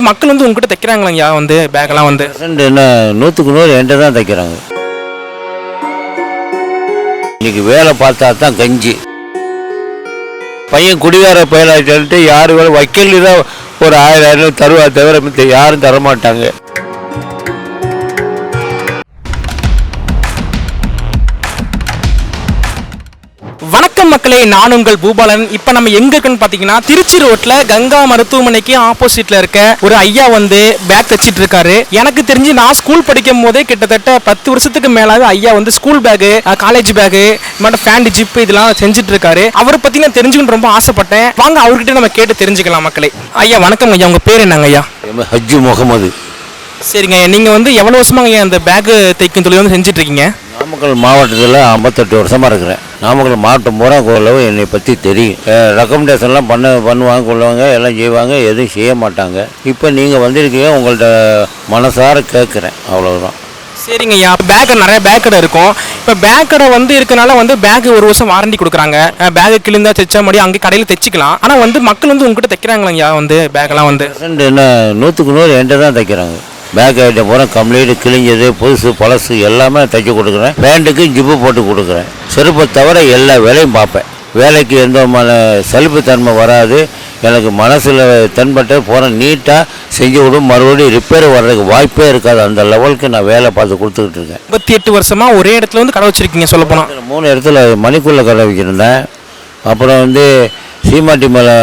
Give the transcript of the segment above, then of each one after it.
மக்கள் வந்து உங்ககிட்ட தைக்கிறாங்களா வந்து பேக்கெல்லாம் வந்து? என்ன 100க்கு 100 என்கிட்ட தான் தைக்கிறாங்க. இன்னைக்கு வேலை பார்த்தா தான் கஞ்சி. பையன் குடிகார பயலாகிட்டு யார் வேலை வக்கீல் தான் ஒரு 1000 தருவா தவிர யாரும் தரமாட்டாங்க. வணக்கம் மக்களே, நான் உங்கள் பூபாலன். இப்போ நம்ம எங்க இருக்குன்னு பார்த்தீங்கன்னா திருச்சி ரோட்ல கங்கா மருத்துவமனைக்கு ஆப்போசிட்ல இருக்க ஒரு ஐயா வந்து பேக் தைச்சிட்டு இருக்காரு. எனக்கு தெரிஞ்சு நான் ஸ்கூல் படிக்கும் போதே கிட்டத்தட்ட 10 வருஷத்துக்கு மேலாக ஐயா வந்து school bag, college bag, pant zip இதெல்லாம் செஞ்சுட்டு இருக்காரு. அவரை பத்தி நான் தெரிஞ்சுக்கணும்னு ரொம்ப ஆசைப்பட்டேன். வாங்க அவர்கிட்ட நம்ம கேட்டு தெரிஞ்சுக்கலாம் மக்களே. ஐயா வணக்கம் ஐயா, உங்க பேர் என்னங்க ஐயா? ஹஜ்ஜு முகமது. சரிங்க ஐயா, நீங்க வந்து எவ்வளவு வருஷமாங்க ஐயா அந்த பேக் தைக்கும் தொழில் வந்து செஞ்சுட்டு இருக்கீங்க? நாமக்கல் மாவட்டத்தில் 58 வருஷமாக இருக்கிறேன். நாமக்கல் மாவட்டம் பூரா கொள்ளவும் என்னை பற்றி தெரியும். ரெக்கமெண்டேஷன்லாம் பண்ணுவாங்க, கொள்ளுவாங்க, எல்லாம் செய்வாங்க, எதுவும் செய்ய மாட்டாங்க. இப்போ நீங்கள் வந்திருக்கீங்க, உங்கள்கிட்ட மனசார கேட்குறேன், அவ்வளோதான். சரிங்க ஐயா, பேக் நிறைய பேக் கடை இருக்கும். இப்போ பேக் கடை வந்து இருக்கனால வந்து பேக் 1 வருஷம் வாரண்டி கொடுக்குறாங்க. பேக் கிழிந்தா தைச்சா முடியும், அங்கே கடையில் தைச்சிக்கலாம். ஆனால் வந்து மக்கள் வந்து உங்ககிட்ட தைக்கிறாங்களா ஐயா வந்து பேக்கெல்லாம் வந்து? என்ன 100க்கு 100 என்கிட்ட தான் தைக்கிறாங்க. பேக் ஐட்டம் பூரா கம்ப்ளீட்டு கிழிஞ்சது, புதுசு பழசு எல்லாமே தைச்சி கொடுக்குறேன். பேண்ட்டுக்கு ஜிப்பு போட்டு கொடுக்குறேன். செருப்பை தவிர எல்லா வேலையும் பார்ப்பேன். வேலைக்கு எந்த விதமான சலிப்பு தன்மை வராது. எனக்கு மனசில் தென்பட்டு போகிறேன், நீட்டாக செஞ்சு விடும். மறுபடியும் ரிப்பேர் வர்றதுக்கு வாய்ப்பே இருக்காது. அந்த லெவலுக்கு நான் வேலை பார்த்து கொடுத்துக்கிட்டு இருக்கேன். 58 வருஷமாக ஒரே இடத்துல வந்து கடை வச்சுருக்கீங்க சொல்ல போனால்? 3 இடத்துல மணிக்குள்ளே கடை வச்சுருந்தேன். அப்புறம் வந்து சீமாட்டி மேலே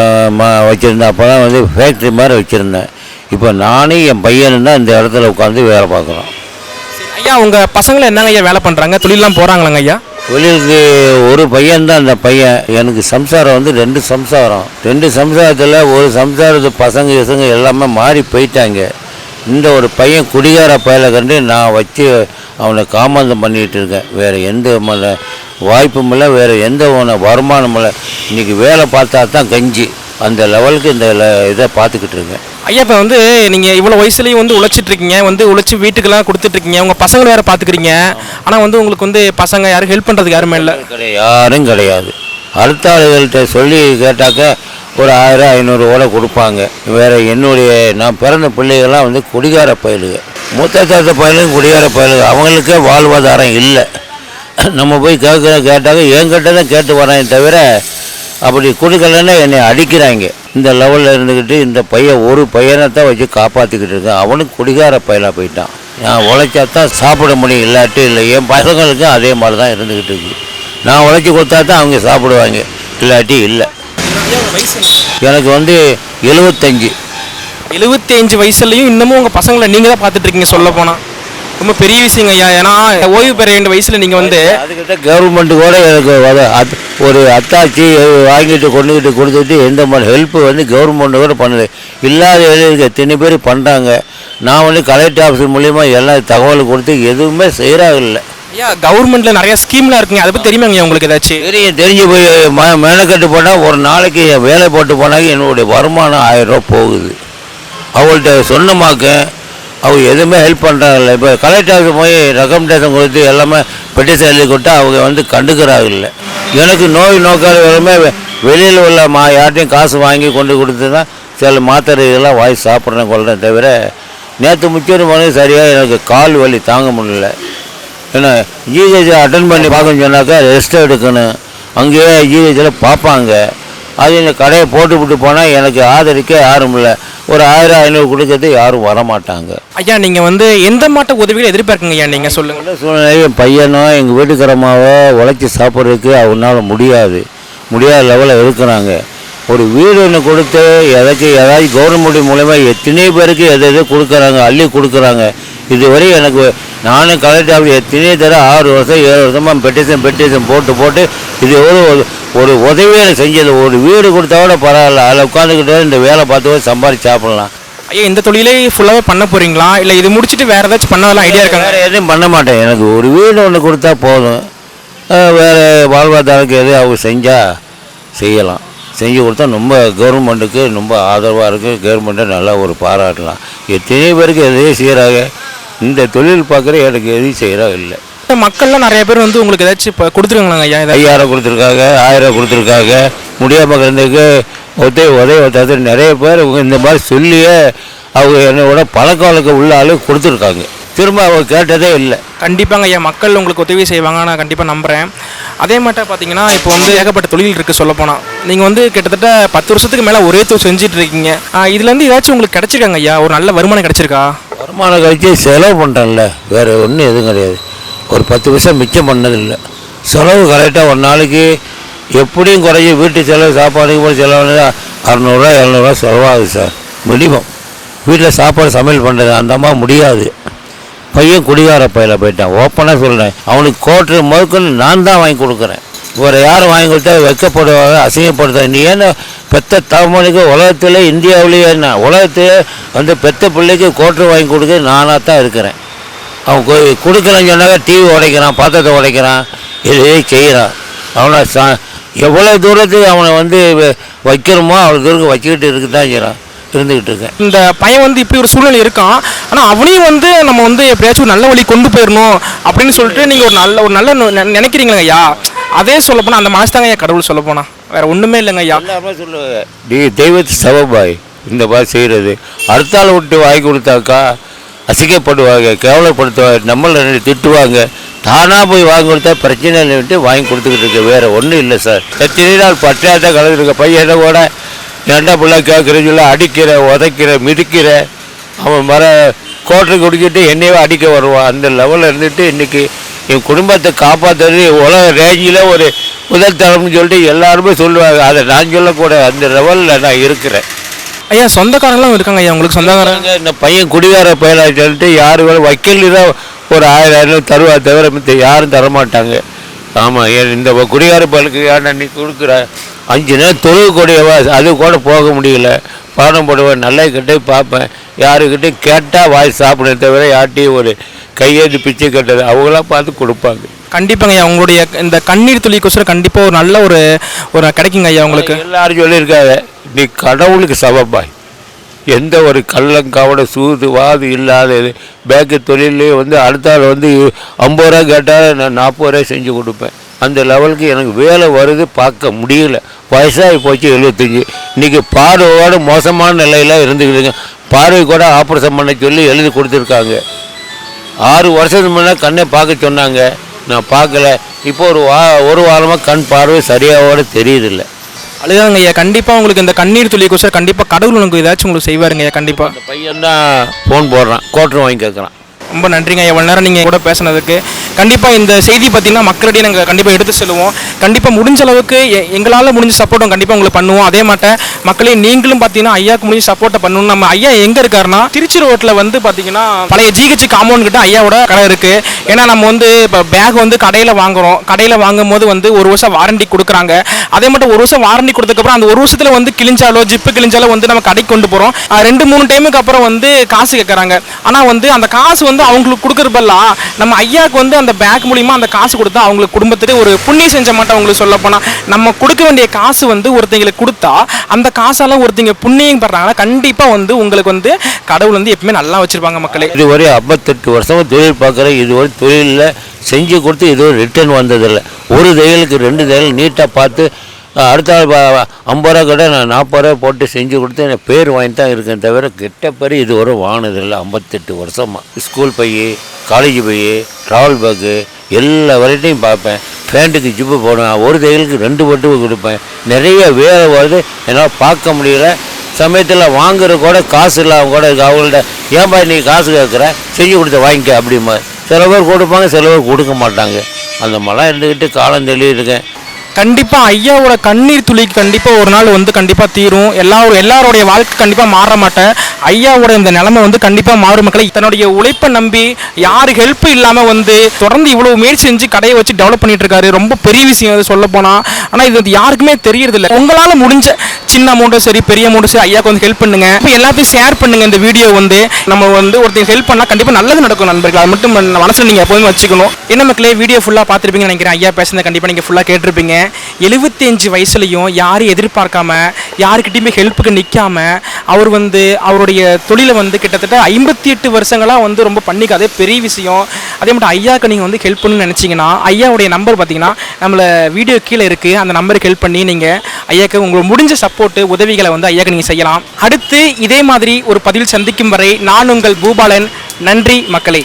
வச்சுருந்தேன். அப்போ தான் வந்து ஃபேக்ட்ரி மாதிரி வச்சுருந்தேன். இப்போ நானும் என் பையனும் தான் இந்த இடத்துல உட்காந்து வேலை பார்க்குறோம். ஐயா உங்கள் பசங்களை என்னங்க ஐயா வேலை பண்ணுறாங்க? தொழிலெலாம் போகிறாங்களாங்க ஐயா? தொழிலுக்கு ஒரு பையன்தான். அந்த பையன் எனக்கு சம்சாரம் வந்து 2 சம்சாரம். 2 சம்சாரத்தில் ஒரு சம்சாரத்து பசங்க எல்லாமே மாறி போயிட்டாங்க. இந்த ஒரு பையன் குடிகார பயலை கண்டு நான் வச்சு அவனை காமாந்தம் பண்ணிகிட்டு இருக்கேன். வேறு எந்த வாய்ப்பும் இல்லை, வேறு எந்த வருமானம் இல்லை. இன்றைக்கி வேலை பார்த்தா தான் கஞ்சி. அந்த லெவலுக்கு இந்த இதை பார்த்துக்கிட்டு இருக்கேன். ஐயா இப்போ வந்து நீங்கள் இவ்வளோ வயசுலேயும் வந்து உழைச்சிட்ருக்கீங்க, வந்து உழைச்சி வீட்டுக்கெல்லாம் கொடுத்துட்ருக்கீங்க, உங்கள் பசங்களை வேறு பார்த்துக்கிறீங்க. ஆனால் வந்து உங்களுக்கு வந்து பசங்க யாரும் ஹெல்ப் பண்ணுறதுக்கு யாருமே இல்லை? யாரும் கிடையாது. அடுத்த ஆளுகள்கிட்ட சொல்லி கேட்டாக்க ஒரு 1000 500 கொடுப்பாங்க. வேறு என்னுடைய நான் பிறந்த பிள்ளைகள்லாம் வந்து குடிகார பயலுங்க. மூத்த பயலுங்க குடிகார பயலுங்க. அவங்களுக்கே வாழ்வாதாரம் இல்லை. நம்ம போய் கேட்டாக்க என்கிட்ட தான் கேட்டு வரேன் தவிர அப்படி கொடுக்கலன்னா என்னை அடிக்கிறாங்க. இந்த லெவலில் இருந்துக்கிட்டு இந்த பையன் ஒரு பையனை தான் வச்சு காப்பாற்றிக்கிட்டு இருக்கேன். அவனுக்கு குடிகார பையலாக போயிட்டான். நான் உழைச்சா தான் சாப்பிட முடியும், இல்லாட்டி இல்லை. என் பசங்களுக்கும் அதே மாதிரி தான் இருந்துக்கிட்டு இருக்குது. நான் உழைச்சி கொடுத்தா தான் அவங்க சாப்பிடுவாங்க, இல்லாட்டி இல்லை. எனக்கு வந்து 75. 75 வயசுலையும் இன்னமும் உங்கள் பசங்களை நீங்கள் தான் பார்த்துட்ருக்கீங்க சொல்ல போனால். ரொம்ப பெரிய விஷயங்க ஐயா. ஏன்னா ஓய்வு பெற வேண்டிய வயசில் நீங்கள் வந்து அதுக்கிட்ட கவர்மெண்ட்டு கூட எனக்கு ஒரு அத்தாச்சி வாங்கிட்டு கொண்டுக்கிட்டு கொடுத்துட்டு எந்த மாதிரி ஹெல்ப்பு வந்து கவர்மெண்ட்டு கூட பண்ணுது. இல்லாத வேலைக்கு எத்தனை பேர் பண்ணுறாங்க. நான் வந்து கலெக்டர் ஆஃபீஸ் மூலிமா எல்லாம் தகவல் கொடுத்து எதுவுமே செய்கிறாங்கல்ல. ஐயா கவர்மெண்ட்டில் நிறையா ஸ்கீம்லாம் இருக்குங்க, அதை பற்றி தெரியுமாங்க உங்களுக்கு ஏதாச்சும்? தெரிஞ்சு போய் மேனக்கட்டு போனால் ஒரு நாளைக்கு வேலை போட்டு போனாங்க என்னுடைய வருமானம் 1000 ரூபா போகுது. அவங்கள்ட்ட சொன்னமாக்க அவங்க எதுவுமே ஹெல்ப் பண்ணுறாங்கல்ல. இப்போ கலெக்டருக்கு போய் ரெக்கமெண்டேஷன் கொடுத்து எல்லாமே பெட்டிஷன் எழுதி கொடுத்தா அவங்க வந்து கண்டுக்கிறாங்கல்ல. எனக்கு நோய் நோக்காத எல்லாமே வெளியில் உள்ள யார்ட்டையும் காசு வாங்கி கொண்டு கொடுத்து தான் சில மாத்திரை இதெல்லாம் வாங்கி சாப்பிட்றேன் கொள்கிறேன் தவிர நேற்று முக்கியம் பண்ணி சரியாக எனக்கு கால் வலி தாங்க முடியல. ஏன்னா ஜிஹெச் அட்டன் பண்ணி பார்க்கணும்னு சொன்னாக்கா ரெஸ்ட் எடுக்கணும். அங்கேயே ஜிஹெச்சில் பார்ப்பாங்க. அது இந்த கடையை போட்டுவிட்டு போனால் எனக்கு ஆதரிக்க யாரும் இல்லை. ஒரு 1000 500 கொடுக்கறது யாரும் வரமாட்டாங்க. ஐயா நீங்கள் வந்து எந்த மாட்ட உதவிகள் எதிர்பார்க்குங்க ஐயா? நீங்கள் சொல்லுங்கள். சூழ்நிலை என் பையனோ எங்கள் வீட்டுக்காரமாவோ உழைச்சி சாப்பிட்றதுக்கு அவனால முடியாத லெவலில் இருக்கிறாங்க. ஒரு வீடு ஒன்று கொடுத்து ஏதாச்சும் கவர்மெண்ட் மூலமா எத்தனை பேருக்கு எது கொடுக்குறாங்க, அள்ளி கொடுக்குறாங்க. இதுவரை எனக்கு நானும் கலெக்டர் ஆஃபீஸ் எத்தனை தடவை 6 வருஷம் 7 வருஷமாக பெட்டிஷன் போட்டு இது ஒரு உதவியை செஞ்சது. ஒரு வீடு கொடுத்தா கூட பரவாயில்ல, அதில் உட்காந்துக்கிட்டு இந்த வேலை பார்த்து சம்பாதிச்சு சாப்பிட்லாம். ஐயா இந்த தொழிலே ஃபுல்லாகவே பண்ண போகிறீங்களா, இல்லை இது முடிச்சுட்டு வேறு ஏதாச்சும் பண்ணலாம் ஐடியா இருக்காங்க? வேறு எதுவும் பண்ண மாட்டேன். எனக்கு ஒரு வீடு ஒன்று கொடுத்தா போதும். வேறு வாழ்வாதாரத்துக்கு எதுவும் அவங்க செய்யலாம். செஞ்சு கொடுத்தா ரொம்ப கவர்மெண்ட்டுக்கு ரொம்ப ஆதரவாக இருக்குது. கவர்மெண்ட்டை நல்லா ஒரு பாராட்டலாம். எத்தனை பேருக்கு எதையும் செய்கிறாங்க. இந்த தொழில் பார்க்குற எனக்கு எதையும் செய்கிறாங்க இல்லை. மக்கள்லாம் நிறைய பேர் வந்து உங்களுக்கு ஏதாச்சும் இப்போ கொடுத்துருக்காங்க ஐயா? 5000 கொடுத்துருக்காங்க, 1000 கொடுத்துருக்காங்க. முடியாமல் இருந்ததுக்கு உதவி நிறைய பேர் இந்த மாதிரி சொல்லியே அவங்க என்னோட பழக்க வழக்கம் உள்ள ஆளு கொடுத்துருக்காங்க. திரும்ப அவங்க கேட்டதே இல்லை. கண்டிப்பாங்க ஐயா, மக்கள் உங்களுக்கு உதவி செய்வாங்க, நான் கண்டிப்பாக நம்புகிறேன். அதே மாதிரி பார்த்தீங்கன்னா இப்போ வந்து ஏகப்பட்ட தொழில் இருக்குது சொல்லப்போனால். நீங்கள் வந்து கிட்டத்தட்ட 10 வருஷத்துக்கு மேலே ஒரே தொழில் செஞ்சுட்டு இருக்கீங்க. இதுலேருந்து ஏதாச்சும் உங்களுக்கு கிடச்சிருக்காங்க ஐயா? ஒரு நல்ல வருமானம் கிடச்சிருக்கா? வருமானம் கழிச்சு செலவு பண்ணுறேன்ல, வேறு ஒன்றும் எதுவும் கிடையாது. ஒரு 10 பைசா மிச்சம் பண்ணதில்லை. செலவு கரெக்டாக ஒரு நாளைக்கு எப்படியும் குறைஞ்சி வீட்டு செலவு சாப்பாடுக்கு போய் செலவு 600 700 செலவாகுது சார் மினிமம். வீட்டில் சாப்பாடு சமையல் பண்ணுறது அந்த அம்மா முடியாது. பையன் குடிகார பையில போயிட்டான், ஓப்பனாக சொல்கிறேன். அவனுக்கு கோட்டை முதற்கொண்டு நான் தான் வாங்கி கொடுக்குறேன். வேறு யாரும் வாங்கி கொடுத்தா வைக்கப்படுவாங்க, அசிங்கப்படுத்த. நீ ஏன்னா பெத்த தலைமுறைக்கு உலகத்தில் இந்தியாவிலேயே என்ன உலகத்தையே வந்து பெத்த பிள்ளைக்கு கோட்டை வாங்கி கொடுக்க நானாக தான் இருக்கிறேன். அவன் கொடுக்கலன்னு சொன்னாக்க டிவி உடைக்கிறான், பாத்திரத்தை உடைக்கிறான், இதையே செய்கிறான். அவனை எவ்வளோ தூரத்துக்கு அவனை வந்து வைக்கிறோமோ அவ்வளோ தூரத்துக்கு வச்சுக்கிட்டு இருக்கு தான் செய்கிறான், இருந்துக்கிட்டு இருக்கேன். இந்த பையன் வந்து இப்படி ஒரு சூழ்நிலை இருக்கான், ஆனால் அவனையும் வந்து நம்ம வந்து எப்படியாச்சும் ஒரு நல்ல வழி கொண்டு போயிடணும் அப்படின்னு சொல்லிட்டு நீங்கள் ஒரு நல்ல நினைக்கிறீங்களா ஐயா? அதே சொல்லப்போனால் அந்த மனசுதாங்க ஐயா கடவுள் சொல்லப்போனா, வேற ஒன்றுமே இல்லைங்க ஐயா. எல்லாமே சொல்லுவாங்க, நீ தெய்வத்து சபபாய் இந்த மாதிரி செய்கிறது. அடுத்த ஆளை விட்டு வாங்கி கொடுத்தாக்கா அசிங்கப்படுவாங்க, கேவலப்படுத்துவாங்க, நம்மளை திட்டுவாங்க. தானாக போய் வாங்கி கொடுத்தா பிரச்சனை இல்லைன்ட்டு வாங்கி கொடுத்துக்கிட்டு இருக்க, வேறு ஒன்றும் இல்லை சார். எத்தனை நாள் பற்றாத கலந்துருக்க பையனை கூட ஏண்டா பிள்ளை கேட்குறேன்னு சொல்லி அடிக்கிற, உதைக்கிற, மிதிக்கிற. அவன் கோட்டை குடிக்கிட்டு என்னையவே அடிக்க வருவான். அந்த லெவலில் இருந்துட்டு இன்றைக்கி என் குடும்பத்தை காப்பாற்றுறது உலக ரேஞ்சில் ஒரு முதல் தரம்னு சொல்லிட்டு எல்லாருமே சொல்லுவாங்க. அதை நான் சொல்லக்கூடாது, அந்த லெவலில் நான் இருக்கிறேன். ஐயா சொந்தக்காரங்களாம் இருக்காங்க ஐயா உங்களுக்கு? சொந்தக்காரங்க இந்த பையன் குடிகார பையனாக சொல்லிட்டு யாரு வேலை வக்கீல் தான் ஒரு 1000 தருவா தவிர மித்த யாரும் தரமாட்டாங்க. ஆமாம், இந்த குடிகார பையனுக்கு ஏன்னா நீ கொடுக்குற 5 நேரம் தொழுகக்கூடியவா, அது கூட போக முடியல. பாடம் போடுவேன், நல்லா கிட்டே பார்ப்பேன், யாருக்கிட்டையும் கேட்டால் வாய் சாப்பிட தவிர யார்ட்டையும் ஒரு கையேந்து பிச்சை கட்டது அவங்களாம் பார்த்து கொடுப்பாங்க. கண்டிப்பாங்க ஐயா, உங்களுடைய இந்த கண்ணீர் துளிக்கோசரம் கண்டிப்பாக ஒரு நல்ல ஒரு கிடைக்குங்க ஐயா உங்களுக்கு. எல்லாரும் சொல்லியிருக்காங்க, நீ கடவுளுக்கு சபப்பாய். எந்த ஒரு கள்ளங்காவோட சூது வாது இல்லாத பேக்கு தொழிலே வந்து அடுத்த ஆள் வந்து 50 ரூபா கேட்டால் நான் 40 ரூபா செஞ்சு கொடுப்பேன். அந்த லெவலுக்கு எனக்கு வேலை வருது, பார்க்க முடியல. வயசாகி போச்சு 75. இன்றைக்கி பார்வையோட மோசமான நிலையில் இருந்துக்கிட்டு பார்வை கூட ஆப்ரேஷன் பண்ண சொல்லி எழுதி கொடுத்துருக்காங்க. 6 வருஷத்துக்கு முன்னே கண்ணை பார்க்க சொன்னாங்க, நான் பார்க்கல. இப்போ ஒரு வாரமாக கண் பார்வை சரியாவோட தெரியுதில்ல. அதுதாங்க ஐயா, கண்டிப்பாக உங்களுக்கு இந்த கண்ணீர் துளிக்கோசரம் கண்டிப்பாக கடவுள் உங்களுக்கு ஏதாச்சும் உங்களுக்கு செய்வாருங்க ஐயா. கண்டிப்பாக அந்த பையன் தான் ஃபோன் போடுறான், கோட்டர் வாங்கி கேட்குறான். ரொம்ப நன்றிங்க ஐயா, இவ்வளோ நேரம் நீங்கள் கூட பேசுனதுக்கு. கண்டிப்பாக இந்த செய்தி பார்த்தீங்கன்னா மக்களிடையே நாங்கள் கண்டிப்பாக எடுத்து செல்லுவோம். கண்டிப்பாக முடிஞ்ச அளவுக்கு எங்களால் முடிஞ்ச சப்போர்ட்டும் கண்டிப்பாக உங்களுக்கு பண்ணுவோம். அதே மாட்ட மக்களே நீங்களும் பார்த்தீங்கன்னா ஐயாவுக்கு முடிஞ்ச சப்போர்ட்டை பண்ணணும். நம்ம ஐயா எங்கே இருக்காருன்னா திருச்சி ரோட்டில் வந்து பார்த்தீங்கன்னா பழைய ஜிஹெச் காம்பவுண்ட் கிட்ட ஐயாவோட கடை இருக்குது. ஏன்னா நம்ம வந்து இப்போ பேக் வந்து கடையில் வாங்குகிறோம், கடையில் வாங்கும் போது வந்து 1 வருஷம் வாரண்டி கொடுக்குறாங்க. அதே மட்டும் 1 வருஷம் வாரண்டி கொடுத்ததுக்கப்புறம் அந்த 1 வருஷத்தில் வந்து கிழிஞ்சாலோ ஜிப்பு கிழிஞ்சாலோ வந்து நம்ம கடைக்கு கொண்டு போகிறோம். 2-3 டைமுக்கு அப்புறம் வந்து காசு கேட்குறாங்க. ஆனால் வந்து அந்த காசு வந்து அவங்களுக்கு கொடுக்குறப்பெல்லாம் நம்ம ஐயாவுக்கு வந்து அந்த பேக் மூலிமா அந்த காசு கொடுத்தா அவங்களுக்கு குடும்பத்துக்கு ஒரு புண்ணியம் செஞ்ச மாட்டோம். அவங்களுக்கு சொல்ல போனால் நம்ம கொடுக்க வேண்டிய காசு வந்து ஒருத்தங்களுக்கு கொடுத்தா அந்த காசால ஒருத்தங்க புண்ணியம் படுறாங்கன்னா கண்டிப்பாக வந்து உங்களுக்கு வந்து கடவுள் வந்து எப்பவுமே நல்லா வச்சிருப்பாங்க மக்களே. இதுவரை 58 வருஷமாக தொழில் பார்க்குறேன். இதுவரை தொழிலில் செஞ்சு கொடுத்து இதுவரை ரிட்டர்ன் வந்ததில்லை. ஒரு தையலுக்கு 2 தையல் நீட்டாக பார்த்து அடுத்த 50 ரூபா கடை நான் 40 ரூபா போட்டு செஞ்சு கொடுத்து எனக்கு பேர் வாங்கி தான் இருக்கேன் தவிர கெட்ட பேர் இதுவரை வாங்கினதில்லை. 58 வருஷமாக ஸ்கூல் பை, காலேஜ் பை, ட்ராவல் பேக்கு எல்லா வெரைட்டியும் பார்ப்பேன். பேண்ட்டுக்கு ஜிப்பு போடுவேன், ஒரு தையலுக்கு 2 பட்டு கொடுப்பேன். நிறைய வேலை வருது, என்னால் பார்க்க முடியல. சமயத்தில் வாங்குற கூட காசு இல்லாமல் கூட இருக்குது. அவங்கள்ட்ட ஏன்பா நீ காசு கேட்குற, செஞ்சு கொடுத்த வாங்கிக்க அப்படிமா. சில பேர் கொடுப்பாங்க, சில பேர் கொடுக்க மாட்டாங்க. அந்த மாதிரிலாம் இருந்துக்கிட்டு காலம் தெளியிருக்கேன். கண்டிப்பாக ஐயாவோட கண்ணீர் துளிக்கு கண்டிப்பாக ஒரு நாள் வந்து கண்டிப்பாக தீரும். எல்லாருடைய வாழ்க்கை கண்டிப்பாக மாற மாட்டேன். ஐயாவோட இந்த நிலைமை வந்து கண்டிப்பாக மாறும் மக்களை. தன்னுடைய உழைப்பை நம்பி யாரு ஹெல்ப் இல்லாமல் வந்து தொடர்ந்து இவ்வளோ முயற்சி செஞ்சு கடையை வச்சு டெவலப் பண்ணிட்டு இருக்காரு. ரொம்ப பெரிய விஷயம் அது சொல்ல போனால். ஆனால் இது யாருக்குமே தெரியறதில்லை. உங்களால் முடிஞ்ச சின்ன அமௌண்ட்டும் சரி பெரிய அமௌண்ட்டும் சரி ஐயாவுக்கு வந்து ஹெல்ப் பண்ணுங்க. இப்போ எல்லாத்தையும் ஷேர் பண்ணுங்க. இந்த வீடியோ வந்து நம்ம வந்து ஒருத்தர் ஹெல்ப் பண்ணால் கண்டிப்பாக நல்லது நடக்கும் நண்பர்கள். அது மட்டும் மனசில் நீங்கள் எப்போதுமே வச்சுக்கணும். என்ன மக்களே, வீடியோ ஃபுல்லாக பார்த்துருப்பீங்கன்னு நினைக்கிறேன். ஐயா பேசுனதை கண்டிப்பாக நீங்கள் ஃபுல்லாக கேட்டிருப்பீங்க. 75 வயசுலையும் யாரும் எதிர்பார்க்காம யாருக்கிட்டையுமே ஹெல்ப்புக்கு நிற்காம அவர் வந்து அவருடைய தொழிலை வந்து கிட்டத்தட்ட 58 வருஷங்களாக வந்து ரொம்ப பண்ணிக்க அதே பெரிய விஷயம். அதே மட்டும் ஐயாவுக்கு நீங்கள் வந்து ஹெல்ப் பண்ணணும்னு நினச்சிங்கன்னா ஐயாவுடைய நம்பர் பார்த்தீங்கன்னா நம்மளை வீடியோ கீழே இருக்குது, அந்த நம்பருக்கு ஹெல்ப் பண்ணி நீங்கள் ஐயாவுக்கு உங்களுக்கு முடிஞ்ச சப்போர்ட்டு உதவிகளை வந்து ஐயாவுக்கு நீங்கள் செய்யலாம். அடுத்து இதே மாதிரி ஒரு பதிவில் சந்திக்கும் வரை நான் உங்கள் பூபாலன். நன்றி மக்களே.